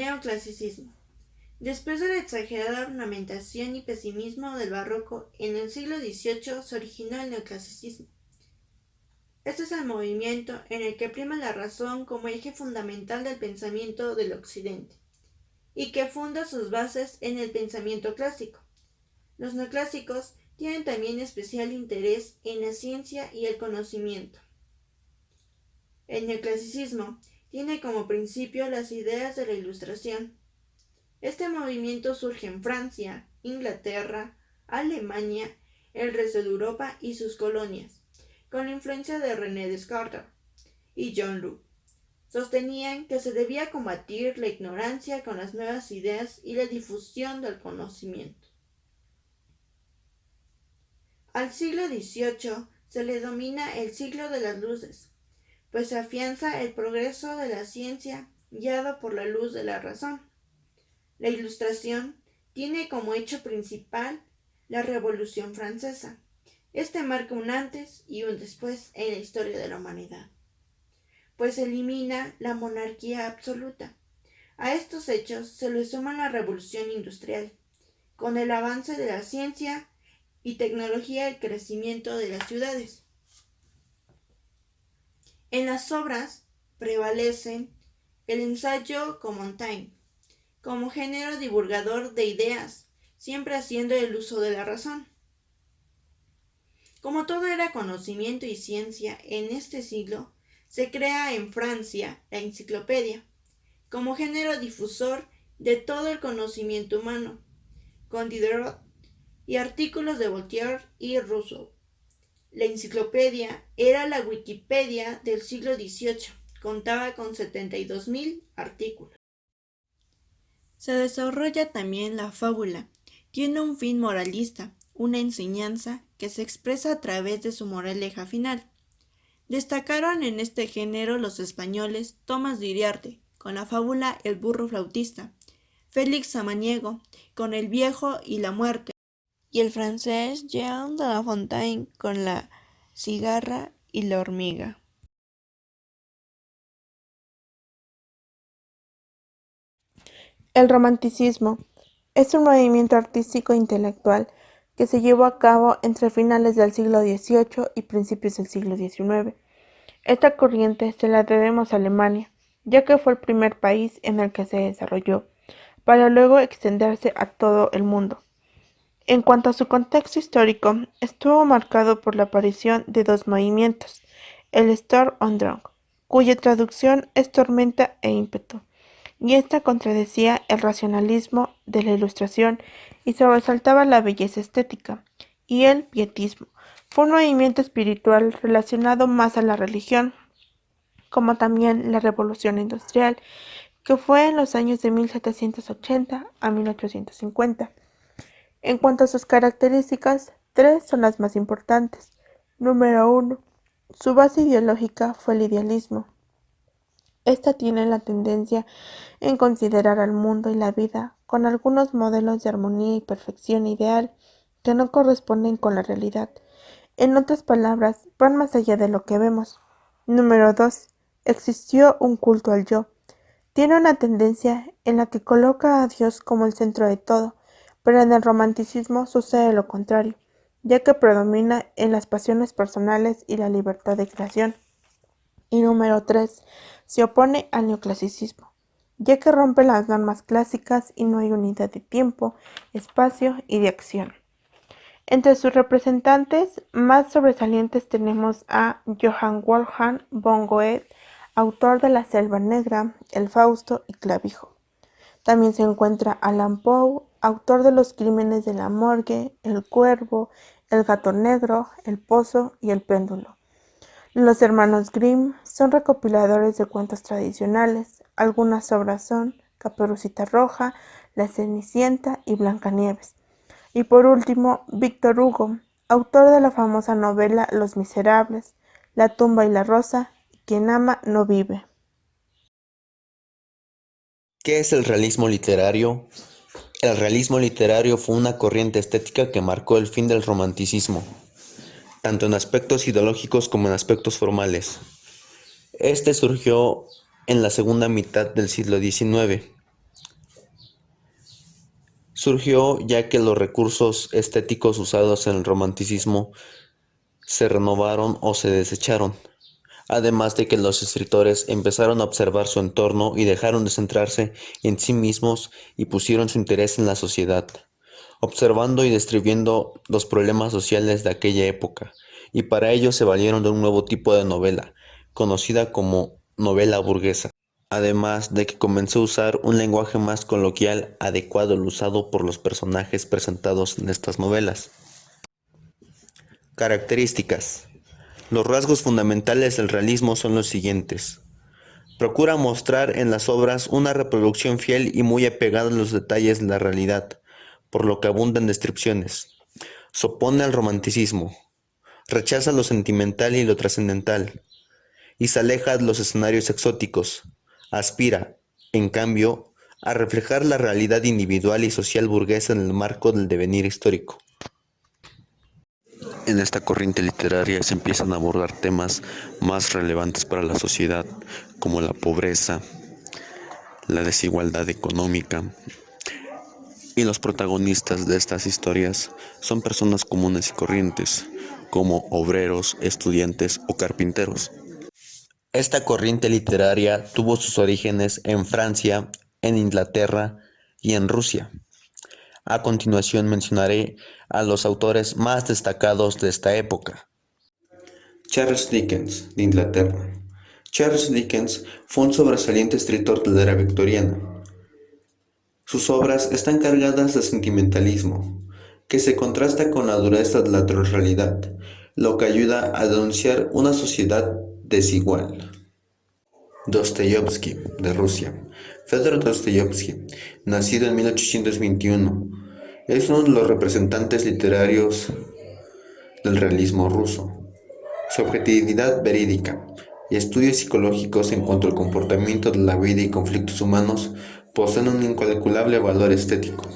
Neoclasicismo. Después de la exagerada ornamentación y pesimismo del barroco, en el siglo XVIII se originó el neoclasicismo. Este es el movimiento en el que prima la razón como eje fundamental del pensamiento del Occidente, y que funda sus bases en el pensamiento clásico. Los neoclásicos tienen también especial interés en la ciencia y el conocimiento. El neoclasicismo tiene como principio las ideas de la Ilustración. Este movimiento surge en Francia, Inglaterra, Alemania, el resto de Europa y sus colonias, con la influencia de René Descartes y John Locke. Sostenían que se debía combatir la ignorancia con las nuevas ideas y la difusión del conocimiento. Al siglo XVIII se le denomina el siglo de las luces, pues se afianza el progreso de la ciencia guiado por la luz de la razón. La Ilustración tiene como hecho principal la Revolución Francesa. Este marca un antes y un después en la historia de la humanidad, pues elimina la monarquía absoluta. A estos hechos se le suma la Revolución Industrial, con el avance de la ciencia y tecnología y el crecimiento de las ciudades. En las obras prevalecen el ensayo con Montaigne, como género divulgador de ideas, siempre haciendo el uso de la razón. Como todo era conocimiento y ciencia en este siglo, se crea en Francia la enciclopedia, como género difusor de todo el conocimiento humano, con Diderot y artículos de Voltaire y Rousseau. La enciclopedia era la Wikipedia del siglo XVIII, contaba con 72.000 artículos. Se desarrolla también la fábula. Tiene un fin moralista, una enseñanza que se expresa a través de su moraleja final. Destacaron en este género los españoles Tomás de Iriarte, con la fábula El burro flautista, Félix Samaniego, con El viejo y la muerte, y el francés Jean de La Fontaine, con La cigarra y la hormiga. El romanticismo es un movimiento artístico e intelectual que se llevó a cabo entre finales del siglo XVIII y principios del siglo XIX. Esta corriente se la debemos a Alemania, ya que fue el primer país en el que se desarrolló, para luego extenderse a todo el mundo. En cuanto a su contexto histórico, estuvo marcado por la aparición de dos movimientos, el Sturm und Drang, cuya traducción es tormenta e ímpetu, y esta contradecía el racionalismo de la Ilustración y sobresaltaba la belleza estética, y el pietismo. Fue un movimiento espiritual relacionado más a la religión, como también la Revolución Industrial, que fue en los años de 1780 a 1850. En cuanto a sus características, tres son las más importantes. Número 1. Su base ideológica fue el idealismo. Esta tiene la tendencia en considerar al mundo y la vida con algunos modelos de armonía y perfección ideal que no corresponden con la realidad. En otras palabras, van más allá de lo que vemos. Número 2. Existió un culto al yo. Tiene una tendencia en la que coloca a Dios como el centro de todo, pero en el romanticismo sucede lo contrario, ya que predomina en las pasiones personales y la libertad de creación. Y número 3. Se opone al neoclasicismo, ya que rompe las normas clásicas y no hay unidad de tiempo, espacio y de acción. Entre sus representantes más sobresalientes tenemos a Johann Wolfgang von Goethe, autor de La Selva Negra, El Fausto y Clavijo. También se encuentra Allan Poe, autor de Los Crímenes de la Morgue, El Cuervo, El Gato Negro, El Pozo y El Péndulo. Los hermanos Grimm son recopiladores de cuentos tradicionales. Algunas obras son Caperucita Roja, La Cenicienta y Blancanieves. Y por último, Víctor Hugo, autor de la famosa novela Los Miserables, La tumba y la rosa, y Quien ama no vive. ¿Qué es el realismo literario? El realismo literario fue una corriente estética que marcó el fin del romanticismo, tanto en aspectos ideológicos como en aspectos formales. Este surgió en la segunda mitad del siglo XIX, Surgió ya que los recursos estéticos usados en el romanticismo se renovaron o se desecharon, además de que los escritores empezaron a observar su entorno y dejaron de centrarse en sí mismos y pusieron su interés en la sociedad, observando y describiendo los problemas sociales de aquella época, y para ello se valieron de un nuevo tipo de novela, conocida como novela burguesa, además de que comenzó a usar un lenguaje más coloquial adecuado al usado por los personajes presentados en estas novelas. Características. Los rasgos fundamentales del realismo son los siguientes. Procura mostrar en las obras una reproducción fiel y muy apegada a los detalles de la realidad, por lo que abunda en descripciones. Se opone al romanticismo, rechaza lo sentimental y lo trascendental, y se aleja de los escenarios exóticos. Aspira, en cambio, a reflejar la realidad individual y social burguesa en el marco del devenir histórico. En esta corriente literaria se empiezan a abordar temas más relevantes para la sociedad, como la pobreza, la desigualdad económica, y los protagonistas de estas historias son personas comunes y corrientes, como obreros, estudiantes o carpinteros. Esta corriente literaria tuvo sus orígenes en Francia, en Inglaterra y en Rusia. A continuación mencionaré a los autores más destacados de esta época. Charles Dickens, de Inglaterra. Charles Dickens fue un sobresaliente escritor de la era victoriana. Sus obras están cargadas de sentimentalismo, que se contrasta con la dureza de la realidad, lo que ayuda a denunciar una sociedad desigual. Dostoyevsky, de Rusia. Fyodor Dostoyevsky, nacido en 1821, es uno de los representantes literarios del realismo ruso. Su objetividad verídica y estudios psicológicos en cuanto al comportamiento de la vida y conflictos humanos poseen un incalculable valor estético.